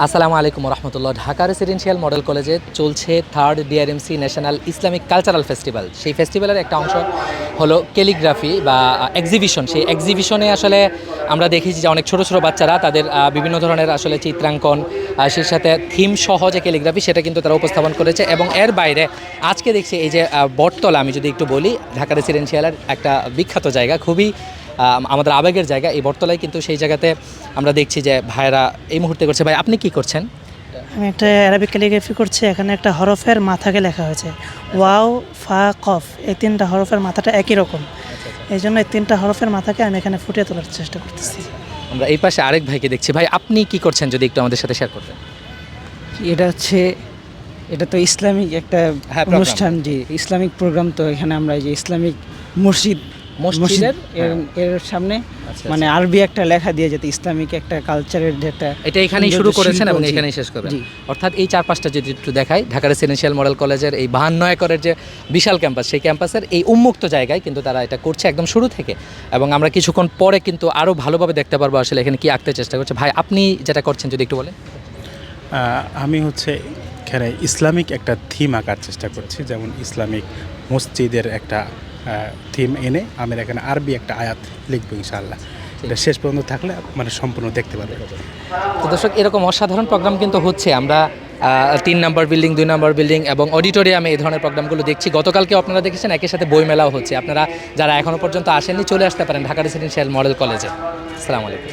আসসালামু আলাইকুম রহমতুল্লাহ। Dhaka residential model কলেজে চলছে third DRMC national Islamic cultural festival. সেই ফেস্টিভ্যালের একটা অংশ হলো ক্যালিগ্রাফি বা এক্সিবিশন। সেই এক্সিবিশনে আসলে আমরা দেখেছি যে অনেক ছোট ছোট বাচ্চারা তাদের বিভিন্ন ধরনের আসলে চিত্রাঙ্কন, সেই সাথে থিম সহ যে ক্যালিগ্রাফি সেটা কিন্তু তারা উপস্থাপন করেছে। এবং এর বাইরে আজকে দেখছি এই যে বটতলা, আমি যদি একটু বলি, ঢাকা রেসিডেন্সিয়ালের একটা বিখ্যাত জায়গা, খুবই আমাদের আবেগের জায়গা। এই বটতলায় কিন্তু সেই জায়গাতে আমরা দেখছি যে ভাইয়েরা এই মুহূর্তে করছে। ভাই, আপনি কি করছেন? আমি একটা অ্যারাবিক ক্যালিগ্রাফি করছি। এখানে একটা হরফের মাথাকে লেখা হয়েছে ওয়াও, ফা, কফ। এই তিনটা হরফের মাথাটা একই রকম, এই জন্য এই তিনটা হরফের মাথাকে আমি এখানে ফুটিয়ে তোলার চেষ্টা করতেছি। আমরা এই পাশে আরেক ভাইকে দেখছি। ভাই, আপনি কি করছেন যদি একটু আমাদের সাথে শেয়ার করতেন? এটা তো ইসলামিক একটা program। অনুষ্ঠান, জি, ইসলামিক প্রোগ্রাম। তো এখানে আমরা এই যে ইসলামিক মসজিদের এর সামনে মানে আরবি একটা লেখা দিয়ে যেতে ইসলামিক একটা কালচারের যেটা এটা এখানেই শুরু করেছেন এবং এখানেই শেষ করবেন। জি। অর্থাৎ এই চারপাশটা যদি একটু দেখাই, ঢাকা রেসিডেন্সিয়াল মডেল কলেজের এই 52 একরের যে বিশাল ক্যাম্পাস, সেই ক্যাম্পাসের এই উন্মুক্ত জায়গায় কিন্তু তারা এটা করছে একদম শুরু থেকে। এবং আমরা কিছুক্ষণ পরে কিন্তু আরও ভালোভাবে দেখতে পারবো আসলে এখানে কি আঁকতে চেষ্টা করছে। ভাই, আপনি যেটা করছেন যদি একটু বলেন। আমি এখানে ইসলামিক একটা থিম আঁকার চেষ্টা করছি, যেমন ইসলামিক মসজিদের একটা থিম এনে আমি এখানে আরবি একটা আয়াত লিখবো ইনশাআল্লাহ। এটা শেষ পর্যন্ত থাকলে মানে সম্পূর্ণ দেখতে পারবে। তো দর্শক, এরকম অসাধারণ প্রোগ্রাম কিন্তু হচ্ছে। আমরা 3 নম্বর বিল্ডিং, 2 নম্বর বিল্ডিং এবং অডিটোরিয়ামে এই ধরনের প্রোগ্রামগুলো দেখছি। গতকালকে আপনারা দেখেছেন একই সাথে বইমেলাও হচ্ছে। আপনারা যারা এখনও পর্যন্ত আসেননি চলে আসতে পারেন ঢাকা রেসিডেন্সিয়াল মডেল কলেজে। আসসালামু আলাইকুম।